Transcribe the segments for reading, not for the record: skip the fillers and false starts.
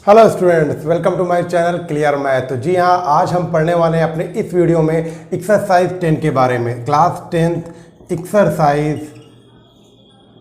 Hello students, welcome to my channel clear math. तो जी हाँ, आज हम पढ़ने वाले हैं अपने इस वीडियो में एक्सरसाइज 10 के बारे में, क्लास 10 एक्सरसाइज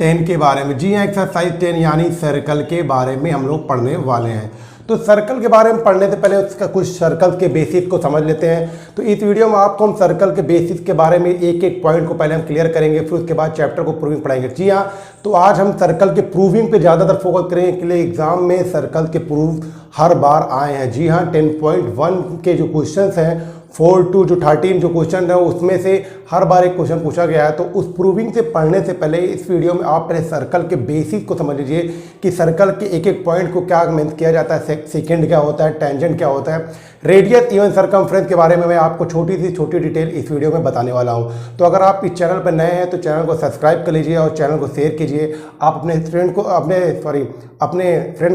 10 के बारे में। जी हाँ, एक्सरसाइज 10 यानी सर्कल के बारे में हम लोग पढ़ने वाले हैं। तो सर्कल के बारे में पढ़ने से पहले उसका कुछ सर्कल के बेसिस को समझ लेते हैं। तो इस वीडियो में आपको हम सर्कल के बेसिस के बारे में एक एक पॉइंट को पहले हम क्लियर करेंगे, फिर उसके बाद चैप्टर को प्रूविंग पढ़ाएंगे। जी हाँ, तो आज हम सर्कल के प्रूविंग पे ज़्यादातर फोकस करेंगे के लिए एग्जाम में सर्कल के प्रूफ हर बार आए हैं। जी हाँ, 10.1 के जो क्वेश्चन हैं 4 to जो 13 जो क्वेश्चन है उसमें से हर बार एक क्वेश्चन पूछा गया है। तो उस प्रूविंग से पढ़ने से पहले इस वीडियो में आप पहले सर्कल के बेसिक को समझ लीजिए कि सर्कल के एक एक पॉइंट को क्या मीन किया जाता है, सेकेंड क्या होता है, टेंजेंट क्या होता है, रेडियस इवन सर्कमफ्रेंस के बारे में मैं आपको छोटी सी छोटी डिटेल इस वीडियो में बताने वाला हूं। तो अगर आप इस चैनल पर नए हैं तो चैनल को सब्सक्राइब कर लीजिए और चैनल को शेयर कीजिए। आप अपने फ्रेंड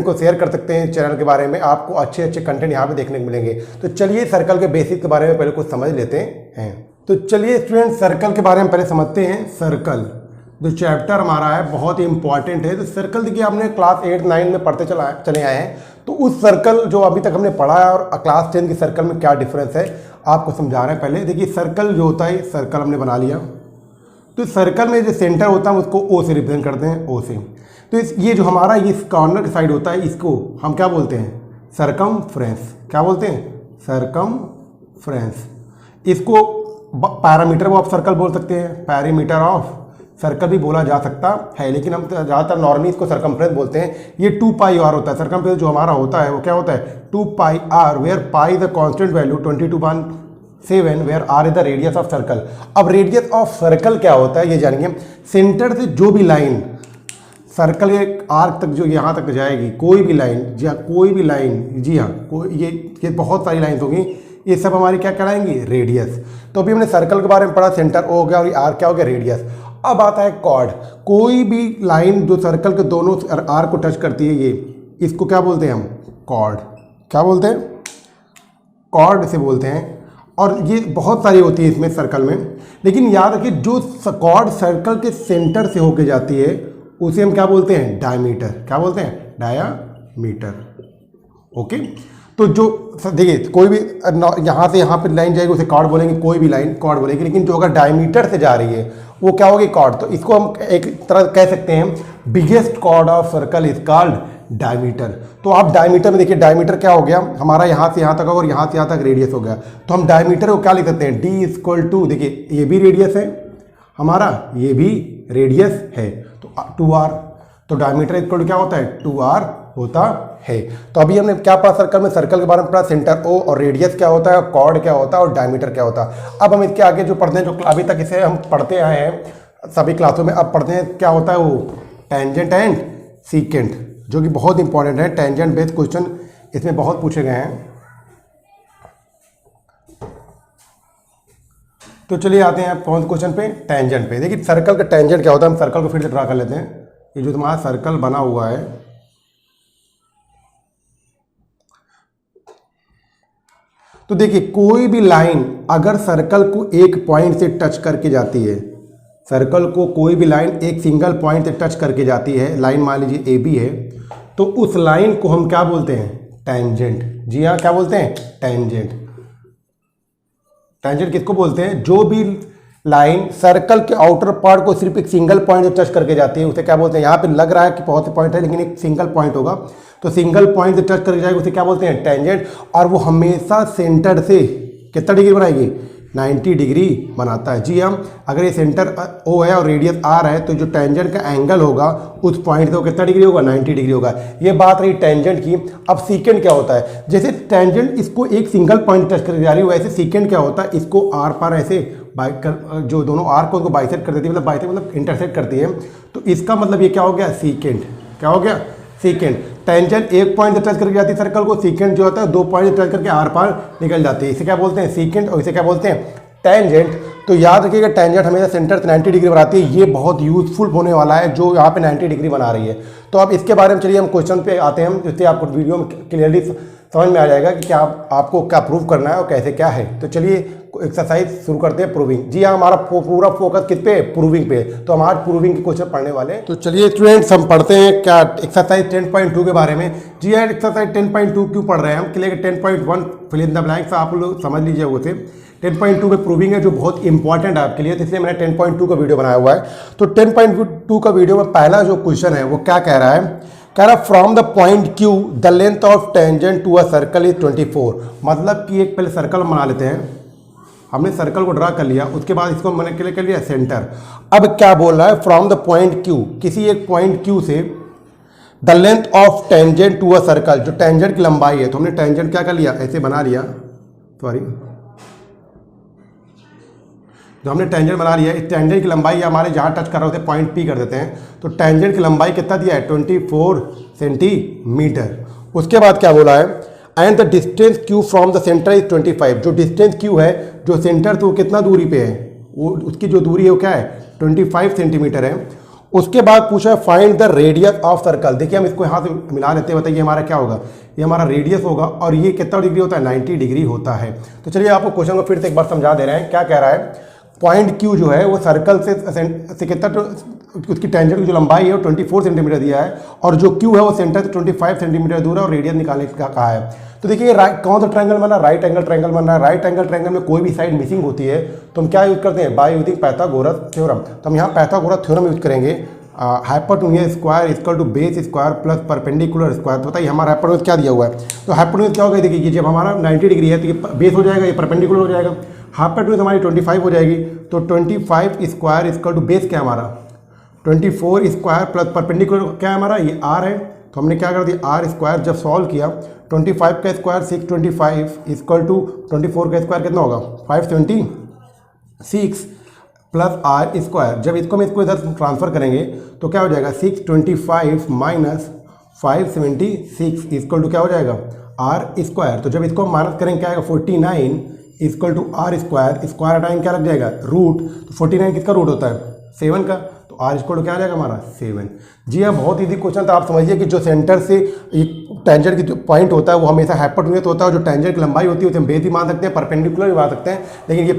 को शेयर कर सकते हैं चैनल के बारे में, आपको अच्छे अच्छे कंटेंट यहाँ पे देखने को मिलेंगे। तो चलिए सर्कल के बेसिक के बारे में पहले कुछ समझ लेते हैं। तो चलिए स्टूडेंट, सर्कल के बारे में पहले समझते हैं। सर्कल जो चैप्टर हमारा है बहुत ही इंपॉर्टेंट है। तो सर्कल देखिए आपने क्लास 8-9 में पढ़ते चले आए हैं, तो उस सर्कल जो अभी तक हमने पढ़ा है और क्लास 10 के सर्कल में क्या डिफरेंस है आपको समझा रहे हैं। पहले देखिए सर्कल जो होता है, सर्कल हमने बना लिया, तो सर्कल में जो सेंटर होता है उसको ओ से रिप्रेजेंट करते हैं, ओ से। तो ये जो हमारा इस कॉर्नर की साइड होता है इसको हम क्या बोलते हैं, सरकमफ्रेंस। क्या बोलते हैं, सरकमफ्रेंस। इसको पैरामीटर ऑफ सर्कल बोल सकते हैं, पैरामीटर ऑफ सर्कल भी बोला जा सकता है, लेकिन हम ज़्यादातर नॉर्मली इसको सर्कमफ्रेंस बोलते हैं। ये 2πr होता है सर्कमफ्रेंस जो हमारा होता है, वो क्या होता है 2πr, where pi the constant value 22.7, where R is the radius of circle. अब रेडियस ऑफ सर्कल क्या होता है ये जानिए। सेंटर से जो भी लाइन सर्कल के आर्क तक जो यहाँ तक जाएगी, कोई भी लाइन, जी हाँ कोई भी लाइन, जी हाँ ये बहुत सारी लाइन होगी, ये सब हमारी क्या कहलाएंगी, रेडियस। तो अभी हमने सर्कल के बारे में पढ़ा, सेंटर ओ हो गया और ये आर क्या हो गया, रेडियस। अब आता है कॉर्ड। कोई भी लाइन जो सर्कल के दोनों आर को टच करती है, ये इसको क्या बोलते हैं हम, कॉर्ड। क्या बोलते हैं, कॉर्ड से बोलते हैं। और ये बहुत सारी होती है इसमें सर्कल में, लेकिन याद रखिए जो कॉर्ड सर्कल के सेंटर से होके जाती है उसे हम क्या बोलते हैं, डायमीटर। क्या बोलते हैं, डायामीटर। ओके, तो जो देखिए कोई भी यहाँ से यहाँ पे लाइन जाएगी उसे कॉर्ड बोलेंगे, कोई भी लाइन कॉर्ड बोलेंगे, लेकिन जो अगर डायमीटर से जा रही है वो क्या होगी, कॉर्ड। तो इसको हम एक तरह कह सकते हैं biggest chord of circle is called diameter. तो आप डायमीटर में देखिए, डायमीटर क्या हो गया हमारा, यहाँ से यहाँ तक और यहाँ से यहाँ तक रेडियस हो गया। तो हम डायमीटर को क्या लिख सकते हैं, डी इक्वल टू, देखिए ये भी रेडियस है हमारा, ये भी रेडियस है, तो 2r। तो डायमीटर इक्वल टू क्या होता है, 2r होता है। तो अभी हमने क्या पढ़ा सर्कल में, सर्कल के बारे में पढ़ा, सेंटर ओ और रेडियस क्या होता है, कॉर्ड क्या होता है और डायमीटर क्या होता है। अब हम इसके आगे जो पढ़ते हैं, जो अभी तक इसे हम पढ़ते आए हैं सभी क्लासों में, अब पढ़ते हैं क्या होता है वो टेंजेंट एंड सीकेंट, जो कि बहुत इंपॉर्टेंट है। टेंजेंट बेस्ड क्वेश्चन इसमें बहुत पूछे गए हैं। तो चलिए आते हैं कौन क्वेश्चन पे, टेंजेंट पे। देखिए सर्कल का टेंजेंट क्या होता है, हम सर्कल को फिर से ड्रा कर लेते हैं। ये जो तुम्हारा सर्कल बना हुआ है, तो देखिए कोई भी लाइन अगर सर्कल को एक पॉइंट से टच करके जाती है, सर्कल को कोई भी लाइन एक सिंगल पॉइंट से टच करके जाती है, लाइन मान लीजिए AB है, तो उस लाइन को हम क्या बोलते हैं, टेंजेंट। जी हाँ, क्या बोलते हैं, टेंजेंट। टेंजेंट किसको बोलते हैं, जो भी लाइन सर्कल के आउटर पार्ट को सिर्फ एक सिंगल पॉइंट से टच करके जाती है उसे क्या बोलते हैं। यहाँ पे लग रहा है कि बहुत से पॉइंट है लेकिन एक सिंगल पॉइंट होगा, तो सिंगल पॉइंट से टच करके जाएगी उसे क्या बोलते हैं, टेंजेंट। और वो हमेशा सेंटर से कितना डिग्री बनाएगी, 90 डिग्री बनाता है। जी हाँ, अगर ये सेंटर O है और रेडियस R है, तो जो टेंजेंट का एंगल होगा उस पॉइंट से वो कितना डिग्री होगा, 90 डिग्री होगा। ये बात रही टेंजेंट की। अब सीकेंट क्या होता है, जैसे टेंजेंट इसको एक सिंगल पॉइंट टच करके जा रही है, वैसे सीकेंट क्या होता है, इसको R पर ऐसे जो दोनों आर्क को उनको बाइसेक्ट कर देती है, मतलब इंटरसेक्ट करती है। तो इसका मतलब ये क्या हो गया, सीकेंट। क्या हो गया, सीकेंट। टेंजेंट एक पॉइंट से टच करके जाती है सर्कल को, सीकेंट जो होता है 2 पॉइंट से टच करके आर पार निकल जाती है। इसे क्या बोलते हैं, सीकेंट, और इसे क्या बोलते हैं, टेंजेंट। तो याद रखिएगा टेंजेंट हमेशा सेंटर से 90 डिग्री बनाती है। ये बहुत यूजफुल होने वाला है जो यहाँ पे 90 डिग्री बना रही है। तो अब इसके बारे में चलिए हम क्वेश्चन पे आते हैं, जिससे आपको वीडियो में क्लियरली समझ में आ जाएगा कि क्या आपको क्या प्रूव करना है और कैसे क्या है। तो चलिए एक्सरसाइज शुरू करते हैं, प्रूविंग। जी हाँ, हमारा पूरा फोकस किस पे, प्रूविंग पे। तो हम आज प्रूविंग के क्वेश्चन पढ़ने वाले हैं। तो चलिए स्टूडेंट्स, हम पढ़ते हैं क्या एक्सरसाइज 10.2 के बारे में। जी हाँ, एक्सरसाइज 10.2 क्यों पढ़ रहे हैं हम, clear 10.1 fill in the blanks आप लोग समझ लीजिए। वो थे 10.2 में प्रूविंग है जो बहुत इंपॉर्टेंट है आपके लिए, तो इसलिए मैंने 10.2 का वीडियो बनाया हुआ है। तो 10.2 का वीडियो में पहला जो क्वेश्चन है वो क्या कह रहा है, कह रहा from the point Q the length of tangent to a circle is 24। मतलब कि एक पहले सर्कल बना लेते हैं, हमने सर्कल को ड्रा कर लिया, उसके बाद इसको मैंने क्लियर कर लिया सेंटर। अब क्या बोल रहा है, फ्रॉम द पॉइंट Q, किसी एक पॉइंट Q से the length of tangent to a circle, जो टेंजेंट की लंबाई है। तो हमने टेंजेंट क्या कर लिया, ऐसे बना लिया, सॉरी, जो हमने टेंजेंट बना लिया, इस टेंजेंट की लंबाई हमारे जहाँ टच कर रहे होते हैं पॉइंट P कर देते हैं। तो टेंजेंट की लंबाई कितना दिया है, 24 सेंटीमीटर। उसके बाद क्या बोला है, and the distance Q from the centre is 25। जो डिस्टेंस Q है, जो सेंटर से वो कितना दूरी पे है, वो उसकी जो दूरी है वो क्या है, 25 सेंटीमीटर है। उसके बाद पूछा है find the radius of circle. देखिए हम इसको यहाँ से मिला लेते हैं, बताइए हमारा क्या होगा, ये हमारा रेडियस होगा और ये कितना डिग्री होता है, 90 डिग्री होता है। तो चलिए आपको क्वेश्चन को फिर से एक बार समझा दे रहे हैं। क्या कह रहा है, पॉइंट Q जो है वो सर्कल से कितना, उसकी टेंजेंट की जो लंबाई है वो 24 सेंटीमीटर दिया है, और जो Q है वो सेंटर से 25 सेंटीमीटर दूर है, और रेडियस निकालने का कहा है। तो देखिए कौन सा ट्रायंगल बन रहा है, राइट एंगल ट्रायंगल बन रहा है। राइट एंगल ट्रायंगल में कोई भी साइड मिसिंग होती है तो हम क्या यूज करते हैं, बाय यूजिंग पाइथागोरस थ्योरम। तो हम यहाँ पाइथागोरस थ्योरम यूज करेंगे, hypotenuse square equal to base square plus perpendicular square. तो बताइए हमारा हाइपोटेन्यूज क्या दिया हुआ है, तो हाइपोटेन्यूज क्या होगा, देखिए जब हमारा 90 डिग्री है तो ये बेस हो जाएगा, ये परपेंडिकुलर हो जाएगा, हाइपोटेन्यूज हमारी 25 हो जाएगी। तो 25 स्क्वायर इक्वल टू बेस क्या हमारा 24 स्क्वायर प्लस परपेंडिकुलर क्या है हमारा, ये r है। तो हमने क्या कर दिया, r स्क्वायर जब सॉल्व किया, 25 का स्क्वायर 625 इक्वल टू 24 का स्क्वायर कितना होगा, 526 प्लस r स्क्वायर। जब इसको इधर ट्रांसफर करेंगे तो क्या हो जाएगा, 625 माइनस 576 इक्वल टू क्या हो जाएगा, r स्क्वायर। तो जब इसको माइनस करेंगे क्या आएगा, 49 equal to r square, square हटाएंगे क्या लग जाएगा, रूट। तो 49 किसका रूट होता है, 7 का। तो r स्क्वायर क्या आ जाएगा हमारा, 7। जी हाँ, बहुत इजी क्वेश्चन था। आप समझिए कि जो सेंटर से एक टेंजेंट की जो पॉइंट होता है वो हमेशा हाइपोटेन्यूज होता है, जो टेंजेंट की लंबाई होती है उसे हम बेस भी मान सकते हैं, परपेंडिकुलर भी मान सकते हैं। लेकिन ये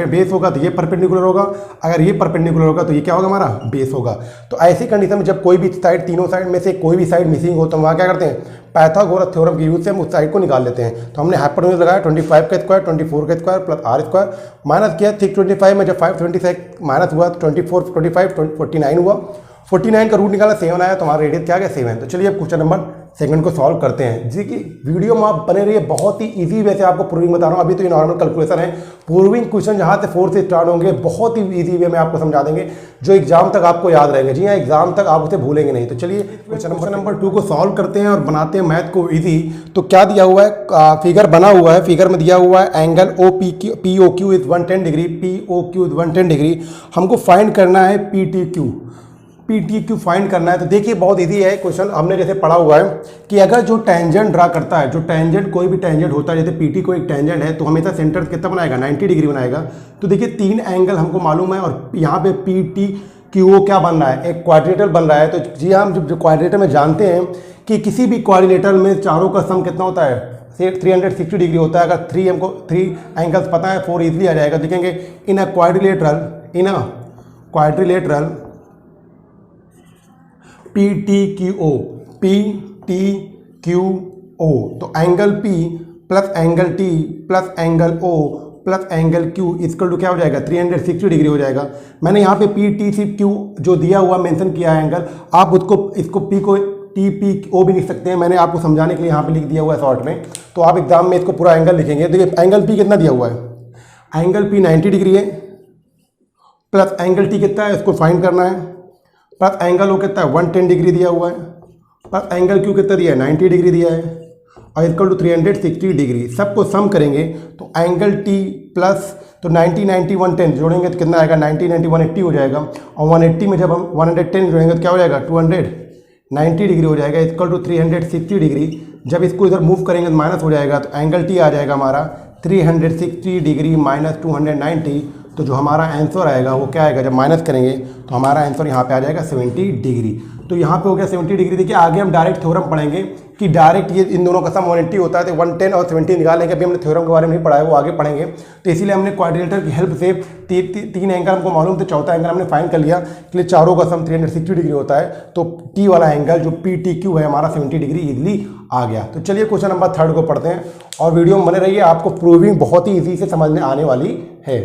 बेस होगा तो ये परपेंडिकुलर होगा, अगर ये परपेंडिकुलर होगा तो ये क्या होगा, हमारा बेस होगा। तो ऐसी कंडीशन में जब कोई भी साइड, तीनों साइड में से कोई भी साइड मिसिंग हो तो वहाँ क्या करते हैं, पाइथागोरस थ्योरम के यूज से हम उस साइड को निकाल लेते हैं। तो हमने हाइपोटेन्यूज लगाया 25 का स्क्वायर, 24 का square plus r square, minus किया 625 में जब 526 माइनस हुआ तो 24 25 49 हुआ, 49 का रूट निकाला 7 आया, तो हमारा रेडियस क्या आ गया, 7। तो चलिए अब क्वेश्चन नंबर सेकंड को सॉल्व करते हैं। जी की वीडियो में आप बने रहिए, बहुत ही इजी वे से आपको प्रूविंग बता रहा हूँ। अभी तो ये नॉर्मल कैलकुलेशन है, प्रूविंग क्वेश्चन जहाँ से 4 से स्टार्ट होंगे बहुत ही इजी वे में आपको समझा देंगे, जो एग्जाम तक आपको याद रहेंगे। जी हाँ, एग्जाम तक आप उसे भूलेंगे नहीं। तो चलिए क्वेश्चन नंबर 2 को सॉल्व करते हैं और बनाते हैं मैथ को ईजी। तो क्या दिया हुआ है, फिगर बना हुआ है, फिगर में दिया हुआ है angle POQ is 110 degree, POQ is 110 degree. हमको फाइंड करना है PTQ फाइंड करना है। तो देखिए बहुत इजी है क्वेश्चन, हमने जैसे पढ़ा हुआ है कि अगर जो टेंजेंट ड्रा करता है, जो टेंजेंट कोई भी टेंजेंट होता है, जैसे PT को एक टेंजेंट है तो हमेशा सेंटर कितना बनाएगा, 90 डिग्री बनाएगा। तो देखिए 3 एंगल हमको मालूम है, और यहाँ पे PTQO क्या बन रहा है, एक क्वाड्रिलेटरल बन रहा है। तो जी हम जो क्वाड्रिलेटरल में जानते हैं कि किसी भी क्वाड्रिलेटरल में चारों का सम कितना होता है, 360 डिग्री होता है। अगर 3 एंगल्स पता है 4 इजीली आ जाएगा। देखेंगे इन अ क्वाड्रिलेटरल PTQO, तो angle P plus angle T plus angle O plus angle Q equal to क्या हो जाएगा, 360 डिग्री हो जाएगा। मैंने यहाँ पे PTQ जो दिया हुआ मेंशन किया है एंगल, आप इसको P को TPO भी लिख सकते हैं। मैंने आपको समझाने के लिए यहाँ पे लिख दिया हुआ है शॉर्ट में। तो आप एग्जाम में इसको पूरा एंगल लिखेंगे। देखिए एंगल P कितना दिया हुआ है, एंगल P 90 डिग्री है, प्लस एंगल T कितना है, इसको फाइंड करना है, प्लस एंगल O कितना है, 110 डिग्री दिया हुआ है, प्लस एंगल Q कितना दिया है, 90 डिग्री दिया है, और इक्वल टू 360 डिग्री। सबको सम करेंगे तो एंगल T प्लस तो 90 90 110 जोड़ेंगे तो कितना आएगा, 90 90 180 हो जाएगा, और 180 में जब हम 110 जोड़ेंगे तो क्या हो जाएगा, 290 डिग्री हो जाएगा, इक्वल टू 360 डिग्री। जब इसको इधर मूव करेंगे तो माइनस हो जाएगा, तो एंगल T आ जाएगा हमारा 360 डिग्री माइनस 290, तो जो हमारा आंसर आएगा वो क्या आएगा, जब माइनस करेंगे तो हमारा आंसर यहाँ पे आ जाएगा 70 डिग्री। तो यहाँ पे हो गया 70 डिग्री। देखिए आगे हम डायरेक्ट थ्योरम पढ़ेंगे कि डायरेक्ट ये इन दोनों का सम 180 होता है, तो 110 और 70 निकालेंगे। अभी हमने थ्योरम के बारे में नहीं पढ़ा है, वो आगे पढ़ेंगे। तो इसीलिए हमने क्वाड्रिलेटरल की हेल्प से तीन एंगल हमको मालूम थे, चौथा एंगल हमने फाइंड कर लिया कि चारों का सम 360 डिग्री होता है। तो टी वाला एंगल जो PTQ है हमारा 70 डिग्री इजीली आ गया। तो चलिए क्वेश्चन नंबर 3 को पढ़ते हैं और वीडियो में बने रहिए, आपको प्रूविंग बहुत ही ईजी से समझ में आने वाली है।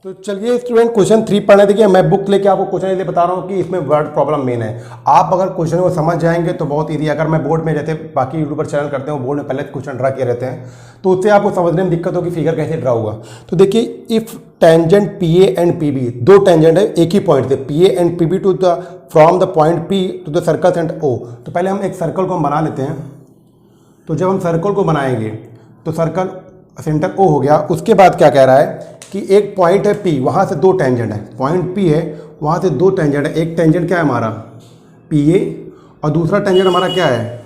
तो चलिए स्टूडेंट क्वेश्चन 3 पढ़ने देखिए। मैं बुक लेके आपको क्वेश्चन इसलिए बता रहा हूँ कि इसमें वर्ड प्रॉब्लम मेन है। आप अगर क्वेश्चन को समझ जाएंगे तो बहुत ईजी। अगर मैं बोर्ड में जैसे बाकी यूट्यूबर चैनल करते हैं वो बोर्ड में पहले क्वेश्चन ड्रा किए रहते हैं, तो उससे आपको समझने में दिक्कत होगी फिगर कैसे ड्रा होगा। तो देखिए if tangent PA and PB, दो टेंजेंट है एक ही पॉइंट से, PA and PB to the from the point P to the circle centre O। तो पहले हम एक सर्कल को हम बना लेते हैं। तो जब हम सर्कल को बनाएंगे तो सर्कल सेंटर O हो गया। उसके बाद क्या कह रहा है कि एक पॉइंट है P, वहाँ से दो टेंजेंट है, पॉइंट P है वहाँ से दो टेंजेंट है। एक टेंजेंट क्या है हमारा PA और दूसरा टेंजेंट हमारा क्या है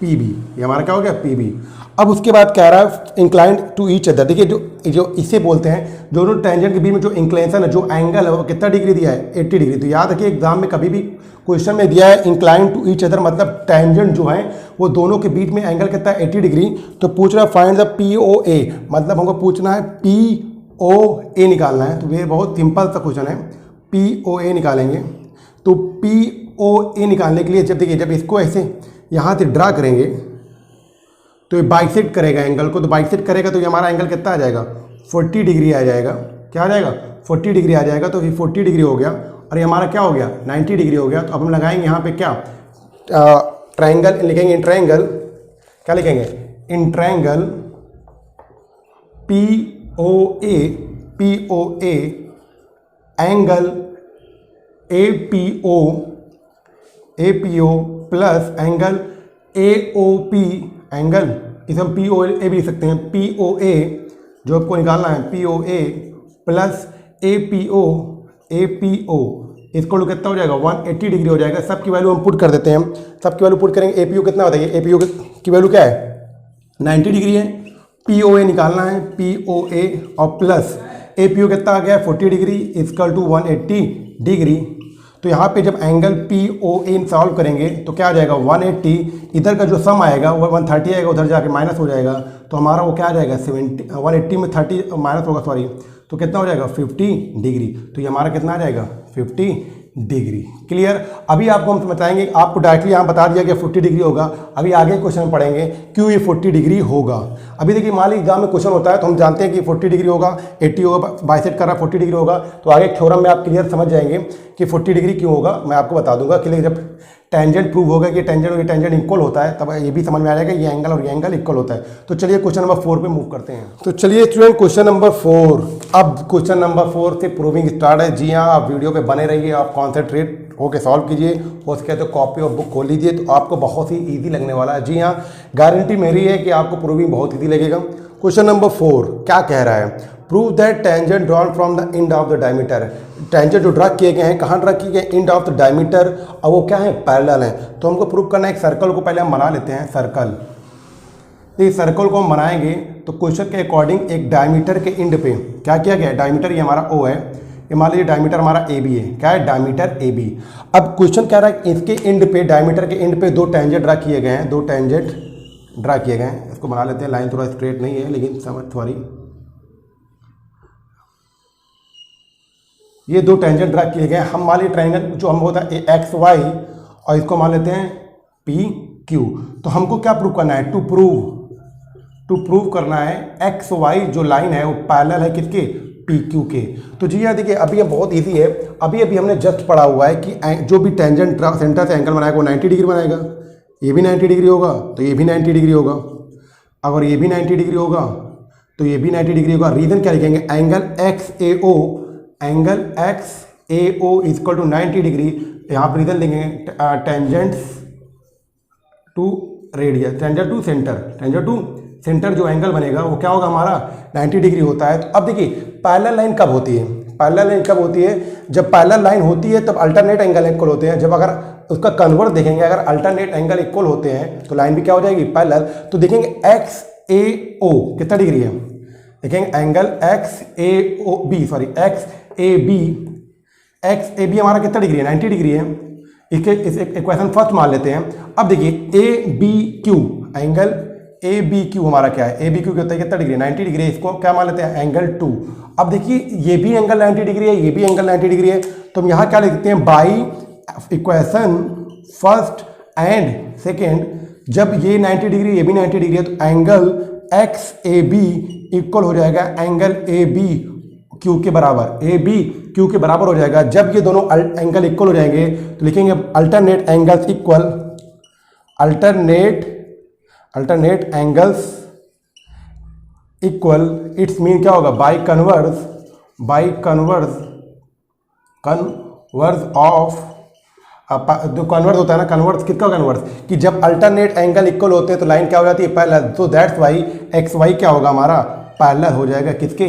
PB। ये हमारा क्या हो गया PB। अब उसके बाद कह रहा है इंक्लाइंड टू ईच अदर। देखिए जो इसे बोलते हैं दोनों टेंजेंट के बीच में जो इंक्लेंशन है, जो एंगल है वो कितना डिग्री दिया है 80 डिग्री। तो याद रखिए एग्जाम में कभी भी क्वेश्चन में दिया है इंक्लाइंड टू ईच अदर, मतलब टेंजेंट जो है वो दोनों के बीच में एंगल कितना है 80 डिग्री। तो पूछ रहा है फाइंड द POA, मतलब हमको पूछना है POA निकालना है। तो ये बहुत सिंपल सा क्वेश्चन है, POA निकालेंगे। तो POA निकालने के लिए जब देखिए जब इसको ऐसे यहाँ से ड्रा करेंगे तो ये बाइसेक्ट करेगा एंगल को। तो बाइसेक्ट करेगा तो ये हमारा एंगल कितना आ जाएगा 40 डिग्री आ जाएगा। क्या आ जाएगा 40 डिग्री आ जाएगा। तो ये 40 डिग्री हो गया और ये हमारा क्या हो गया 90 डिग्री हो गया। तो अब हम लगाएंगे यहाँ पे क्या ट्रायंगल लिखेंगे, इन ट्रायंगल क्या लिखेंगे in triangle POA angle APO plus angle AOP angle, इसे हम POA भी लिख सकते हैं। POA जो आपको निकालना है POA प्लस APO इसको कितना हो जाएगा 180 डिग्री हो जाएगा। सबकी वैल्यू हम पुट कर देते हैं। हम सबकी वैल्यू पुट करेंगे। APO कितना बताइए, APO की वैल्यू क्या है 90 डिग्री है। POA निकालना है POA और प्लस APO कितना आ गया 40 डिग्री इक्वल टू 180 डिग्री। तो यहाँ पे जब एंगल POA सॉल्व करेंगे तो क्या आ जाएगा 180, इधर का जो सम आएगा वो 130 आएगा, उधर जाके माइनस हो जाएगा। तो हमारा वो क्या आ जाएगा 180 में 30 माइनस होगा सॉरी, तो कितना हो जाएगा 50 डिग्री। तो ये हमारा कितना आ जाएगा 50 डिग्री। क्लियर। अभी आपको हम बताएंगे, आपको डायरेक्टली यहाँ बता दिया कि 40 डिग्री होगा। अभी आगे क्वेश्चन में पढ़ेंगे क्यों ये 40 डिग्री होगा। अभी देखिए मान लीजिए एग्जाम में क्वेश्चन होता है तो हम जानते हैं कि 40 डिग्री होगा, 80 होगा, बाइसेक्ट कर रहा है 40 डिग्री होगा। तो आगे थ्योरम में आप क्लियर समझ जाएंगे कि 40 डिग्री क्यों होगा, मैं आपको बता दूंगा। क्लियर। जब टेंजेंट प्रूव होगा कि टेंजेंट और ये टेंजेंट इक्वल होता है तब ये भी समझ में आ जाएगा ये एंगल और ये एंगल इक्वल होता है। तो चलिए क्वेश्चन नंबर 4 पे मूव करते हैं। तो चलिए स्टूडेंट क्वेश्चन नंबर 4। अब क्वेश्चन नंबर 4 से प्रूविंग स्टार्ट है। जी हाँ, आप वीडियो पे बने रहिए, आप कॉन्सेंट्रेट होकर सॉल्व कीजिए। हो सके तो कॉपी और बुक खोल लीजिए, तो आपको बहुत ही ईजी लगने वाला है। जी हाँ, गारंटी मेरी है कि आपको प्रूविंग बहुत ईजी लगेगा। क्वेश्चन नंबर 4 क्या कह रहा है, prove that tangent drawn from the end of the diameter. Tangent जो ड्रा किए गए हैं कहाँ ड्रा किए गए, एंड ऑफ द डायमीटर, और वो क्या है पैरेलल है। तो हमको प्रूव करना है एक सर्कल को पहले हम बना लेते हैं। सर्कल, इस सर्कल को हम बनाएंगे तो क्वेश्चन के अकॉर्डिंग एक डायमीटर के एंड पे क्या किया गया, डायमीटर ये हमारा O है, ये मान लीजिए डायमीटर हमारा AB है। क्या है डायमीटर AB। अब क्वेश्चन कह रहा है इसके एंड पे, डायमीटर के एंड पे दो टेंजेंट ड्रा किए गए हैं, दो टेंजेंट ड्रा किए गए हैं। इसको बना लेते हैं, लाइन थोड़ा स्ट्रेट नहीं है लेकिन समझ सॉरी, ये दो टेंजेंट ड्रा किए गए। हम मान लीजिए ट्रायंगल जो हम होता है XY और इसको मान लेते हैं PQ। तो हमको क्या प्रूव करना है, टू प्रूव करना है XY जो लाइन है वो पैरेलल है किसके, PQ के। तो जी यार देखिए अभी हम बहुत इजी है, अभी हमने जस्ट पढ़ा हुआ है कि जो भी टेंजेंट सेंटर से एंगल बनाएगा वो 90 डिग्री बनाएगा। ये भी 90 डिग्री होगा तो ये भी 90 डिग्री होगा, अगर ये भी 90 डिग्री होगा तो ये भी 90 डिग्री होगा। रीजन क्या लिखेंगे, angle XAO equal to 90 degree. यहाँ पर रीजन लिखेंगे tangents to radius, tangent to centre जो एंगल बनेगा वो क्या होगा हमारा 90 डिग्री होता है। तो अब देखिए पैरेलल लाइन कब होती है, पैरेलल लाइन कब होती है, जब पैरेलल लाइन होती है तब अल्टरनेट एंगल इक्वल होते हैं। जब अगर उसका कन्वर्ट देखेंगे, अगर अल्टरनेट एंगल इक्वल होते हैं तो लाइन भी क्या हो जाएगी पैरेलल। तो देखेंगे XAO कितना डिग्री है, लिखेंगे angle X A O B, sorry X A B हमारा कितना डिग्री है, 90 डिग्री है। इसके इस इक्वेशन फर्स्ट मान लेते हैं। अब देखिए A B Q, angle A B Q हमारा क्या है, ए बी क्यू होता है कितना डिग्री, 90 डिग्री है। इसको क्या मान लेते हैं, एंगल 2। अब देखिए ये भी एंगल 90 डिग्री है, ये भी एंगल 90 डिग्री है, तो हम यहाँ क्या लिखते हैं, by equation first and second, जब ये 90 डिग्री ये भी 90 डिग्री है तो angle X A B equal हो जाएगा एंगल ए बी क्यू के बराबर, ए बी क्यू के बराबर हो जाएगा। जब ये दोनों एंगल इक्वल हो जाएंगे तो लिखेंगे alternate angles equal, alternate angles equal, it's mean क्या होगा, बाई कन्वर्स ऑफ, जो कन्वर्स होता है ना, कन्वर्स किसका कन्वर्स, कि जब अल्टरनेट एंगल इक्वल होते हैं तो लाइन क्या हो जाती है, पैरेलल। तो दैट्स वाई एक्स वाई क्या होगा हमारा, पैरेलल हो जाएगा किसके,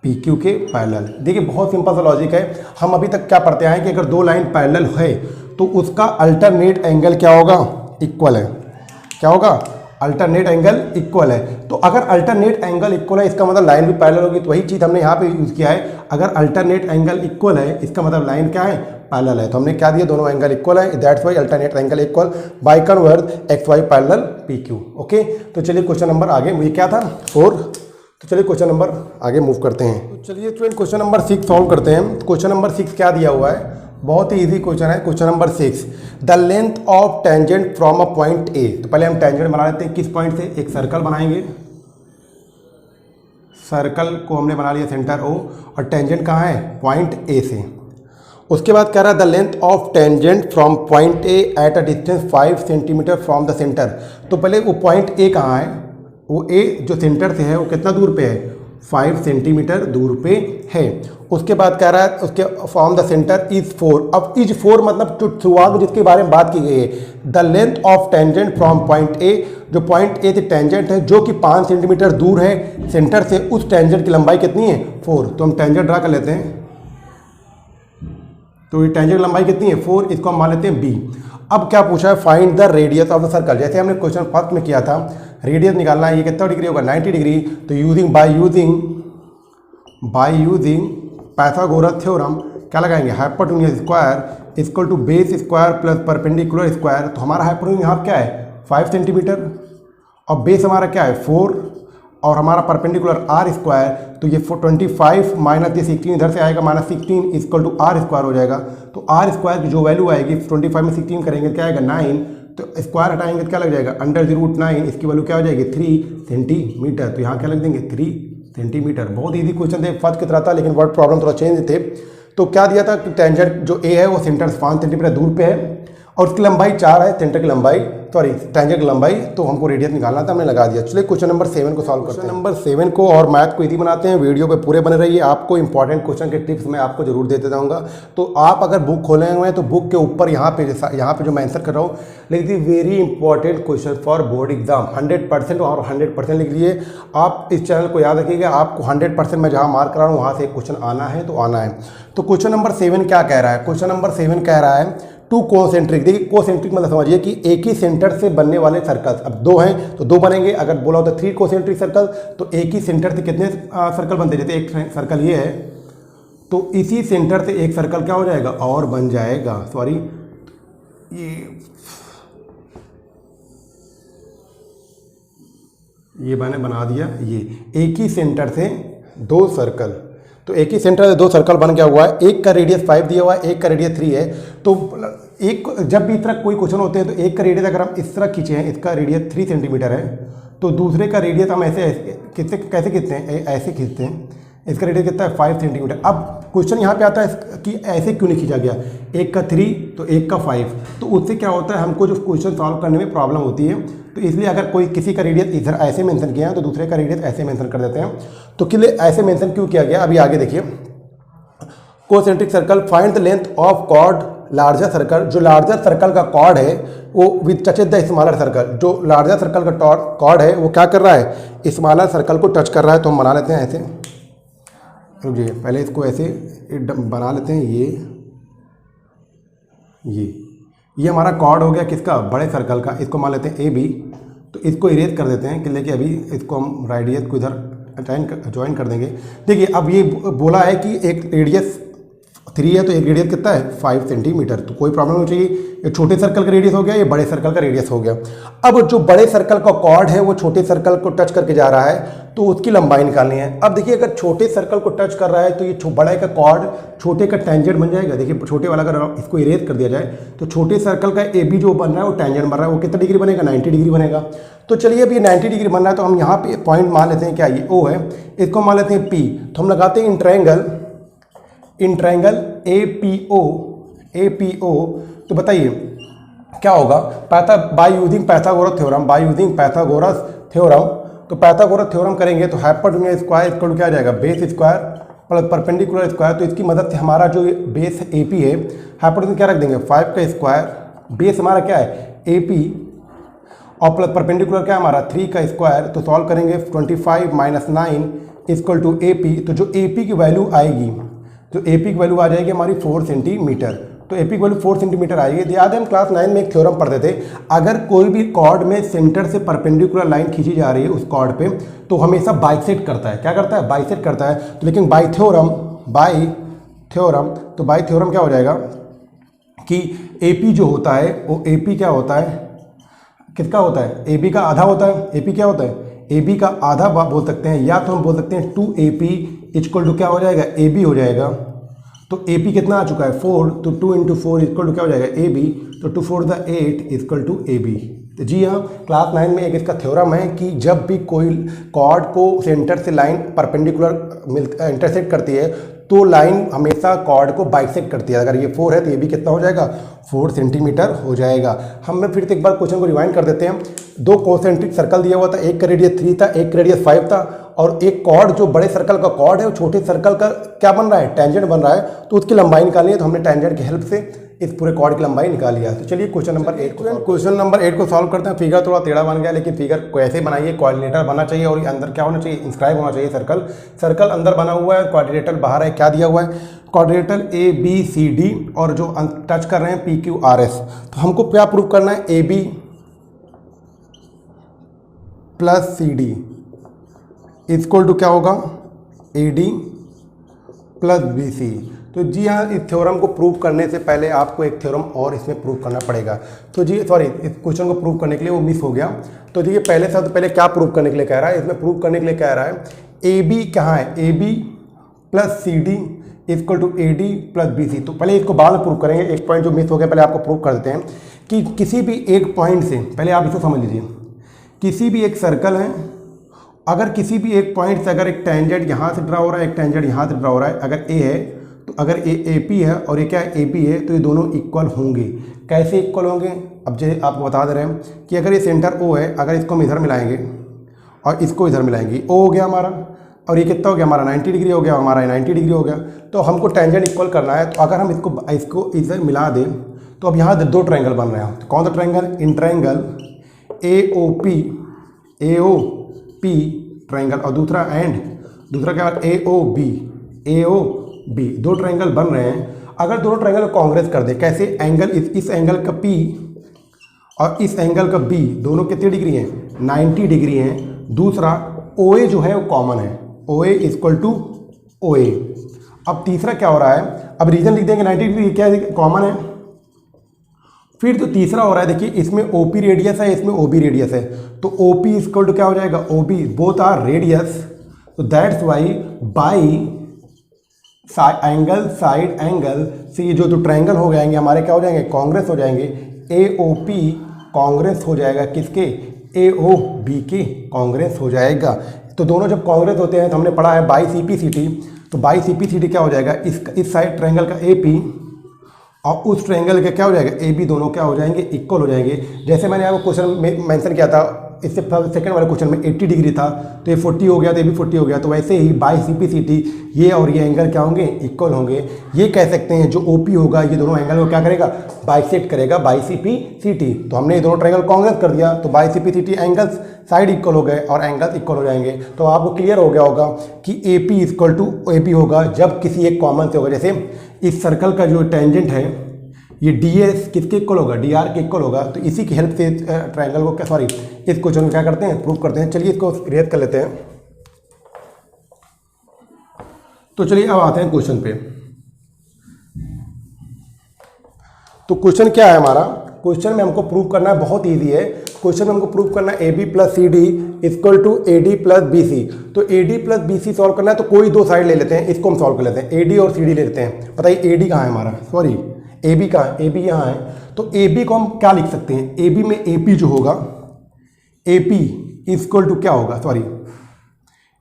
पी क्यू के पैरेलल। देखिए बहुत सिंपल सा लॉजिक है। हम अभी तक क्या पढ़ते आए कि अगर दो लाइन पैरेलल है तो उसका अल्टरनेट एंगल क्या होगा, इक्वल है। क्या होगा, अल्टरनेट एंगल इक्वल है। तो अगर अल्टरनेट एंगल इक्वल है इसका मतलब लाइन भी पैरेलल होगी। तो वही चीज़ हमने यहाँ पे यूज़ किया है, अगर अल्टरनेट एंगल इक्वल है इसका मतलब लाइन क्या है, पैरेलल है। तो हमने क्या दिया, दोनों एंगल इक्वल है, that's why alternate angle equal by converse X Y parallel P Q. Okay, तो चलिए क्वेश्चन नंबर आगे, ये क्या था 4, तो चलिए क्वेश्चन नंबर आगे मूव करते हैं। तो चलिए स्टूडेंट क्वेश्चन नंबर 6 सॉल्व करते हैं। क्वेश्चन नंबर 6 क्या दिया हुआ है, बहुत ही इजी क्वेश्चन है। Question number 6, the length of tangent from a point A. तो पहले हम टेंजेंट बना लेते हैं, किस पॉइंट से, एक सर्कल बनाएंगे, सर्कल को हमने बना लिया सेंटर ओ, और टेंजेंट कहाँ है, पॉइंट ए से। उसके बाद कह रहा है the length of tangent from point A at a distance 5 centimetre from the centre. तो पहले वो पॉइंट ए कहाँ है, वो ए जो सेंटर से है वो कितना दूर पे है, 5 सेंटीमीटर दूर पे है। उसके बाद कह रहा है उसके फ्रॉम द सेंटर इज 4। अब इज 4 मतलब जो शुरुआत में जिसके बारे में बात की गई है, the length of tangent from point A, जो पॉइंट ए से टेंजेंट है जो कि 5 सेंटीमीटर दूर है सेंटर से, उस टेंजेंट की लंबाई कितनी है, 4। तो हम टेंजेंट ड्रा कर लेते हैं। तो ये टेंजेंट लंबाई कितनी है, 4, इसको हम मान लेते हैं बी। अब क्या पूछा है, find the radius of the circle. जैसे हमने क्वेश्चन फर्स्ट में किया था, रेडियस निकालना है, ये कितना डिग्री होगा, 90 डिग्री। तो बाय यूजिंग पाइथागोरस थ्योरम क्या लगाएंगे, hypotenuse square equal to base square plus perpendicular square. तो हमारा हाइपोटेन्यूज यहाँ क्या है, 5 सेंटीमीटर, और बेस हमारा क्या है 4, और हमारा परपेंडिकुलर आर स्क्वायर। तो ये 25 माइनस ये 16 इधर से आएगा, minus 16 equal to R square हो जाएगा। तो आर स्क्वायर की जो वैल्यू आएगी 25 में 16 करेंगे क्या आएगा 9, तो स्क्वायर हटाएंगे तो क्या लग जाएगा √9, इसकी वैल्यू क्या हो जाएगी 3 सेंटीमीटर। तो यहाँ क्या लग देंगे 3 सेंटीमीटर। बहुत ईजी क्वेश्चन थे, फर्स्ट की तरह था, लेकिन वर्ड प्रॉब्लम थोड़ा चेंज थे। तो क्या दिया था कि टेंजेंट जो ए है वो सेंटर से 5 सेंटीमीटर दूर पे है, और उसकी लंबाई 4 है, सेंटर की लंबाई, सॉरी टेंजेंट की लंबाई। तो हमको रेडियस निकालना था, हमने लगा दिया। चलिए क्वेश्चन नंबर 7 को सॉल्व करते हैं। क्वेश्चन नंबर 7 को और मैथ को इजी बनाते हैं। वीडियो पे पूरे बने रहिए, आपको इंपॉर्टेंट क्वेश्चन के टिप्स मैं आपको जरूर देते जाऊंगा। तो आप अगर बुक खोले हुए हैं तो बुक के ऊपर यहाँ पे जो मैं आंसर कर रहा हूँ लिख दी, very important question for board exam, 100% और 100% लिख लिए। आप इस चैनल को याद रखिएगा, आपको 100% मैं जहाँ मार्क कर रहा हूँ वहाँ से क्वेश्चन आना है तो आना है। तो क्वेश्चन नंबर 7 क्या कह रहा है, क्वेश्चन नंबर 7 कह रहा है टू कोसेंट्रिक। देखिए कोसेंट्रिक मतलब समझिए कि एक ही सेंटर से बनने वाले सर्कल्स, अब 2 हैं तो 2 बनेंगे। अगर बोला होता 3 कोसेंट्रिक सर्कल तो एक ही सेंटर से कितने सर्कल बनते, जैसे एक सर्कल ये है तो इसी सेंटर से एक सर्कल क्या हो जाएगा और बन जाएगा, सॉरी ये मैंने बना दिया, ये एक ही सेंटर से 2 सर्कल, तो एक ही सेंटर से 2 सर्कल बन गया हुआ है। एक का रेडियस 5 दिया हुआ है, एक का रेडियस 3 है। तो एक जब भी इस तरह कोई क्वेश्चन होते हैं तो एक का रेडियस अगर हम इस तरह खींचे हैं, इसका रेडियस 3 सेंटीमीटर है, तो दूसरे का रेडियस हम ऐसे कैसे खींचते हैं, ऐसे खींचते हैं, इसका रेडियस कितना है 5 सेंटीमीटर। अब क्वेश्चन यहाँ पे आता है कि ऐसे क्यों नहीं खींचा गया, एक का 3 तो एक का 5, तो उससे क्या होता है हमको जो क्वेश्चन सॉल्व करने में प्रॉब्लम होती है। तो इसलिए अगर कोई किसी का रेडियस इधर ऐसे मेंशन किया है तो दूसरे का रेडियस ऐसे मेंशन कर देते हैं। तो के लिए ऐसे मेंशन क्यों किया गया, अभी आगे देखिए। Concentric circle, find the length of chord larger circle. जो लार्जर सर्कल का कॉर्ड है वो with touches the smaller circle, जो लार्जर सर्कल का कॉर्ड है वो क्या कर रहा है, स्मॉलर सर्कल को टच कर रहा है। तो हम बना लेते हैं ऐसे, रुकिए पहले इसको ऐसे बना लेते हैं, ये हमारा कॉर्ड हो गया किसका, बड़े सर्कल का। इसको मान लेते हैं ए बी, तो इसको इरेज कर देते हैं कि लेकिन अभी इसको हम रेडियस को इधर ज्वाइन कर देंगे। देखिए अब ये बोला है कि एक रेडियस 3 है तो एक रेडियस कितना है 5 सेंटीमीटर, तो कोई प्रॉब्लम नहीं चाहिए। ये छोटे सर्कल का रेडियस हो गया, ये बड़े सर्कल का रेडियस हो गया। अब जो बड़े सर्कल का कॉर्ड है वो छोटे सर्कल को टच करके जा रहा है तो उसकी लंबाई निकालनी है। अब देखिए अगर छोटे सर्कल को टच कर रहा है तो ये बड़े का कॉर्ड छोटे का टेंजेंट बन जाएगा। देखिए छोटे वाला अगर इसको इरेज कर दिया जाए तो छोटे सर्कल का ए बी जो बन रहा है वो टेंजेंट बन रहा है, वो कितना डिग्री बनेगा 90 डिग्री बनेगा। तो चलिए अब ये 90 डिग्री बन रहा है तो हम यहाँ पे पॉइंट मान लेते हैं, क्या ये ओ है, इसको मान लेते हैं पी। तो हम लगाते हैं इन ट्रायंगल ए पी ओ। तो बताइए क्या होगा, बाय यूजिंग पाइथागोरस थ्योरम। तो पाइथागोरस थ्योरम करेंगे तो हाइपोटेन्यूज स्क्वायर इक्वल टू क्या आ जाएगा, base square plus perpendicular square. तो इसकी मदद से हमारा जो बेस ए पी है, हाइपोटेन्यूज क्या रख देंगे 5 का स्क्वायर, बेस हमारा क्या है ए पी और प्लस परपेंडिकुलर क्या है हमारा 3 का स्क्वायर। तो सॉल्व करेंगे 25 - 9 इक्वल टू ए पी। तो जो ए पी की वैल्यू आएगी, तो ए पी की वैल्यू आ जाएगी हमारी 4 सेंटीमीटर। तो ए पी की वैल्यू 4 सेंटीमीटर आएगी। याद है हम क्लास 9 में एक थ्योरम पढ़ते थे, अगर कोई भी कॉर्ड में सेंटर से परपेंडिकुलर लाइन खींची जा रही है उस कॉर्ड पे तो हमेशा बाइसेक्ट करता है। क्या करता है, बाइसेक्ट करता है। तो लेकिन बाई थ्योरम तो बाई थ्योरम क्या हो जाएगा कि ए पी जो होता है वो ए पी क्या होता है, किसका होता है, ए बी का आधा होता है। ए पी क्या होता है, ए बी का आधा बोल सकते हैं, या तो हम बोल सकते हैं 2AP इक्वल टू क्या हो जाएगा ए बी हो जाएगा। तो ए पी कितना आ चुका है 4, तो 2 × 4 इक्वल टू क्या हो जाएगा ए बी। तो 2 4 = 8 इक्वल टू ए बी। तो जी हाँ, क्लास 9 में एक इसका थ्योरम है कि जब भी कोई कॉर्ड को सेंटर से लाइन परपेंडिकुलर इंटरसेक्ट करती है तो लाइन हमेशा कॉर्ड को बाइसेक्ट करती है। अगर ये 4 है तो ये भी कितना हो जाएगा 4 सेंटीमीटर हो जाएगा। हम फिर से एक बार क्वेश्चन को रिवाइंड कर देते हैं। 2 कॉन्सेंट्रिक सर्कल दिया हुआ था, एक का रेडियस 3 था, एक का रेडियस 5 था, और एक कॉर्ड जो बड़े सर्कल का कॉर्ड है वो छोटे सर्कल का क्या बन रहा है, टेंजेंट बन रहा है। तो उसकी लंबाई निकालनी है, तो हमने टेंजेंट की हेल्प से इस पूरे कॉर्ड की लंबाई निकाल लिया। तो चलिए क्वेश्चन नंबर 8 को सॉल्व करते हैं। फिगर थोड़ा टेढ़ा बन गया, लेकिन फिगर को ऐसे बनाइए, कोऑर्डिनेटर बना चाहिए और अंदर क्या होना चाहिए, इंस्क्राइब होना चाहिए। सर्कल अंदर बना हुआ है, कोऑर्डिनेटर बाहर है। क्या दिया हुआ है, coordinator A B C D और जो टच कर रहे हैं पी क्यू आर एस। तो हमको क्या प्रूव करना है, A B plus C D equal to क्या होगा A D plus B C. तो जी हाँ, इस थ्योरम को प्रूव करने से पहले आपको एक थ्योरम और इसमें प्रूव करना पड़ेगा। तो जी सॉरी, इस क्वेश्चन को प्रूव करने के लिए वो मिस हो गया। तो देखिए पहले क्या प्रूव करने के लिए कह रहा है, इसमें प्रूव करने के लिए कह रहा है ए बी कहाँ है, A B plus C D equal to A D plus B C. तो पहले इसको बाद में प्रूव करेंगे, एक पॉइंट जो मिस हो गया पहले आपको प्रूव कर देते हैं कि किसी भी एक पॉइंट से, पहले आप इसको समझ लीजिए, किसी भी एक सर्कल है, अगर किसी भी एक पॉइंट से अगर एक टेंजेंट यहाँ से ड्रा हो रहा है, एक टेंजेंट यहाँ से ड्रा हो रहा है, अगर ए है तो अगर ए पी है और ये क्या है ए बी है, तो ये दोनों इक्वल होंगे। कैसे इक्वल होंगे, अब जो आपको बता दे रहे हैं कि अगर ये सेंटर ओ है, अगर इसको हम इधर मिलाएंगे और इसको इधर मिलाएंगे, ओ हो गया हमारा, और ये कितना हो गया हमारा 90 डिग्री हो गया, हमारा 90 डिग्री हो गया। तो हमको टेंजेंट इक्वल करना है, तो अगर हम इसको इधर मिला दें तो अब यहाँ 2 ट्रायंगल बन रहे हैं। तो कौन सा triangle, in triangle A O P triangle, और दूसरा क्या ए ओ बी, 2 ट्रायंगल बन रहे हैं। अगर दोनों ट्रायंगल को कांग्रेस कर दे, कैसे, एंगल इस एंगल का P और इस एंगल का B दोनों कितने डिग्री हैं, 90 डिग्री हैं। दूसरा OA जो है वो कॉमन है, OA इक्वल टू OA। अब तीसरा क्या हो रहा है, अब रीजन लिख देंगे 90 डिग्री क्या कॉमन है। फिर जो तीसरा हो रहा है, देखिए इसमें OP रेडियस है, इसमें OB रेडियस है, तो OP इक्वल टू क्या हो जाएगा OB, बोथ आर रेडियस। तो that's why by side angle से ये जो ट्रायंगल हो जाएंगे हमारे क्या हो जाएंगे, कांग्रेस हो जाएंगे। AOP कांग्रेस हो जाएगा किसके, AOB के कांग्रेस हो जाएगा। तो दोनों जब कांग्रेस होते हैं तो हमने पढ़ा है बाई CPCT, तो बाई CPCT क्या हो जाएगा, इस साइड ट्रायंगल का AP और उस ट्रायंगल का क्या हो जाएगा AB, दोनों क्या हो जाएंगे, इक्वल हो जाएंगे। जैसे मैंने आपको क्वेश्चन में मेंशन किया था, इससे सेकंड वाले क्वेश्चन में 80 डिग्री था तो ये 40 हो गया, तो ये भी 40 हो गया। तो वैसे ही बाई CPCT ये और ये एंगल क्या होंगे, इक्वल होंगे। ये कह सकते हैं जो OP होगा ये दोनों एंगल को क्या करेगा, बाइसेक्ट करेगा बाई CPCT। तो हमने ये दोनों ट्रायंगल कांग्रेस कर दिया, तो by CPCT angles side equal हो गए और एंगल इक्वल हो जाएंगे। तो आपको क्लियर हो गया होगा कि AP इक्वल टू AB होगा जब किसी एक कॉमन से होगा। जैसे इस सर्कल का जो टेंजेंट है ये DS किसके इक्वल होगा, DR के इक्वल होगा। तो इसी की हेल्प से ट्रायंगल को इस क्वेश्चन को क्या करते हैं, प्रूव करते हैं। चलिए इसको रेज कर लेते हैं। तो चलिए अब आते हैं क्वेश्चन पे। तो क्वेश्चन क्या है हमारा, क्वेश्चन में हमको प्रूव करना है, बहुत इजी है। क्वेश्चन में हमको प्रूव करना है AB plus CD equal to AD plus BC। तो AD प्लस BC सॉल्व करना है तो कोई दो साइड ले लेते हैं, इसको हम सॉल्व कर लेते हैं। AD और CD ले लेते हैं। बताइए AD कहाँ है हमारा, सॉरी AB कहाँ है, AB यहाँ है। तो AB को हम क्या लिख सकते हैं, AB में AP जो होगा, AP इक्वल टू क्या होगा, सॉरी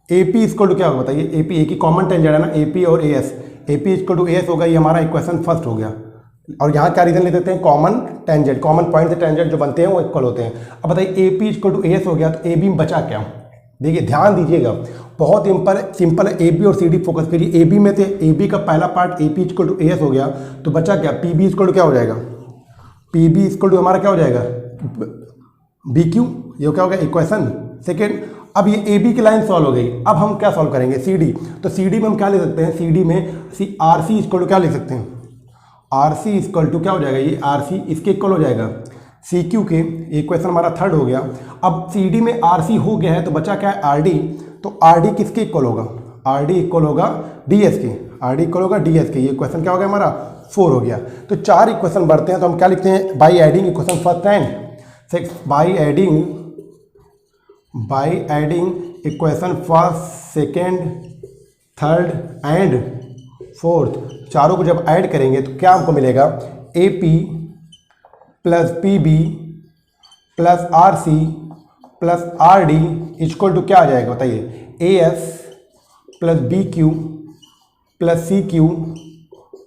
AP इक्वल टू क्या होगा बताइए। AP एक ही कॉमन टेंजेंट है ना, AP और AS, AP equal to AS होगा। ये हमारा इक्वेशन फर्स्ट हो गया। और यहाँ क्या रीजन ले देते हैं, कॉमन टेंजेंट, कॉमन पॉइंट से टेंजेंट जो बनते हैं वो इक्वल होते हैं। अब बताइए AP इक्वल टू AS हो गया, तो AB में बचा क्या। देखिए ध्यान दीजिएगा, बहुत सिंपल है। AB और CD फोकस करिए। AB में थे, AB का पहला part AP equal to AS हो गया, तो बचा क्या, PB इक्वल टू क्या हो जाएगा, PB इक्वल टू हमारा क्या हो जाएगा, BQ। ये क्या हो गया इक्वेशन सेकेंड। अब ये AB की लाइन सॉल्व हो गई। अब हम क्या सॉल्व करेंगे, CD। तो CD में हम क्या ले सकते हैं, CD में RC इक्वल टू क्या लिख सकते हैं, RC इक्वल टू क्या हो जाएगा, ये RC इसके इक्वल हो जाएगा CQ के। इक्वेशन हमारा थर्ड हो गया। अब CD में RC हो गया है तो बचा क्या है RD। तो RD किसके इक्वल होगा, RD इक्वल होगा DS के, RD इक्वल होगा DS के। ये क्वेश्चन क्या हो गया हमारा 4 हो गया। तो 4 इक्वेशन बढ़ते हैं तो हम क्या लिखते हैं, by adding equation first and by adding equation first second third and fourth, चारों को जब ऐड करेंगे तो क्या हमको मिलेगा, AP plus PB plus RC plus RD equal to क्या आ जाएगा बताइए, AS plus BQ plus CQ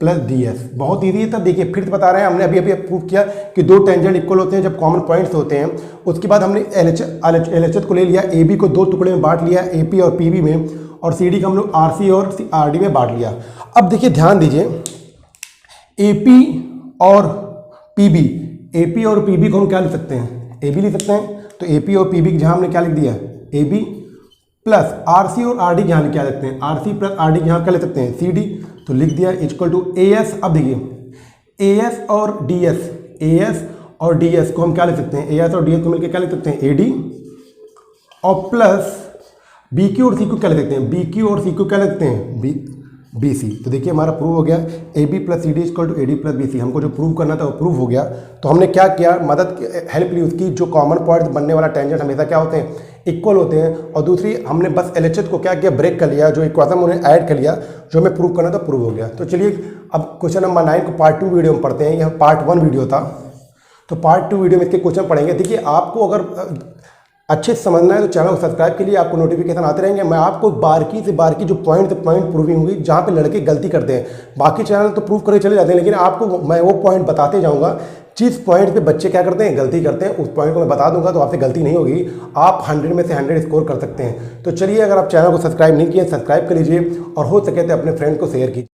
plus DS। बहुत ईजी है। तब देखिए फिर से बता रहे हैं, हमने अभी प्रूव किया कि दो टेंजेंट इक्वल होते हैं जब कॉमन पॉइंट्स होते हैं। उसके बाद हमने LHS को ले लिया, AB को दो टुकड़े में बांट लिया, AP और PB में, और CD को हम लोग RC और RD में बांट लिया। अब देखिए ध्यान दीजिए, AP और PB को हम क्या लिख सकते हैं, AB लिख सकते हैं। तो AP और PB जहाँ हमने क्या लिख दिया, AB प्लस RC और RD यहाँ क्या लिखते हैं, RC प्लस RD यहाँ क्या लिख सकते हैं, CD। तो लिख दिया इक्वल टू AS। अब देखिए AS और DS को हम क्या लिख सकते हैं, AS और DS को मिलकर क्या लिख सकते हैं, AD, और प्लस BQ और CQ क्या लिख सकते हैं, BQ और CQ क्या लिखते हैं, BC। तो देखिए हमारा प्रूव हो गया, AB plus CD equal to AD plus BC। हमको जो प्रूव करना था वो प्रूव हो गया। तो हमने क्या किया, हेल्प ली उसकी। जो कॉमन पॉइंट बनने वाला टेंजेंट हमेशा क्या होते हैं, इक्वल होते हैं। और दूसरी हमने बस LHS को क्या किया, ब्रेक कर लिया, जो इक्वेशन उन्हें ऐड कर लिया, जो हमें प्रूव करना था प्रूव हो गया। तो चलिए अब क्वेश्चन नंबर 9 को पार्ट 2 वीडियो में पढ़ते हैं। यह पार्ट 1 वीडियो था, तो पार्ट 2 वीडियो में इसके क्वेश्चन पढ़ेंगे। देखिए आपको अगर अच्छे से समझना है तो चैनल को सब्सक्राइब के लिए आपको नोटिफिकेशन आते रहेंगे। मैं आपको बारीकी से बारीकी जो पॉइंट प्रूविंग होगी, जहाँ पे लड़के गलती करते हैं। बाकी चैनल तो प्रूव करके चले जाते हैं, लेकिन आपको मैं वो पॉइंट बताते जाऊँगा जिस पॉइंट पे बच्चे क्या करते हैं, गलती करते हैं। उस पॉइंट को मैं बता दूंगा तो आपसे गलती नहीं होगी, आप 100 में से 100 स्कोर कर सकते हैं। तो चलिए, अगर आप चैनल को सब्सक्राइब नहीं किए, सब्सक्राइब कर लीजिए, और हो सके तो अपने फ्रेंड को शेयर कीजिए।